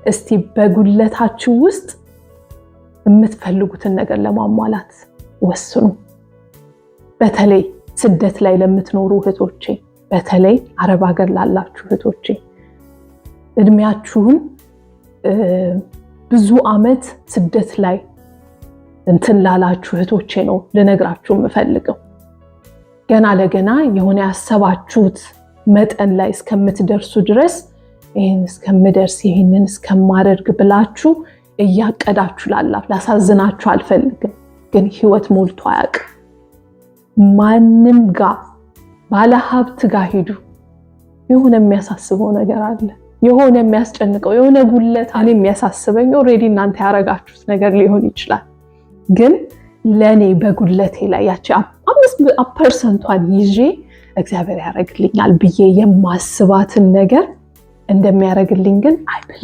እስቲ በጉለታችሁ ውስጥ የምትፈልጉትን ነገር ለማሟላት ወስኑ። በተለይ ስደት ላይ ለምትኖሩ እህቶቼ፣ በተለይ አረብ ሀገር ላላችሁ እህቶቼ እድሜያችሁን ብዙ አመት ስደት ላይ እንትን ላላችሁ እህቶቼ ነው ልነግራችሁ የምፈልገው። ገና ለገና የሆነ ያሰባችሁት መጠን ላይ እስከምትደርሱ ድረስ ይሄን እስከምደርስ ይሄንን እስከማደርግ ብላችሁ እያቀዳችሁ ላሳዝናችሁ አልፈልግም። ግን ህይወት ሞልቶ አያውቅም። ማንም ጋር ባለ ሀብት ጋር ሂዱ፣ የሆነ የሚያሳስበው ነገር አለ፣ የሆነ የሚያስጨንቀው የሆነ ጉለት አለ። የሚያሳስበኝ ኦሬዲ እናንተ ያረጋችሁት ነገር ሊሆን ይችላል። ግን ለኔ በጉለቴ ላይ ያቺ 5% ይዤ እግዚአብሔር ያረግልኛል ብዬ የማስባትን ነገር እንደሚያረግልኝ ግን አይበል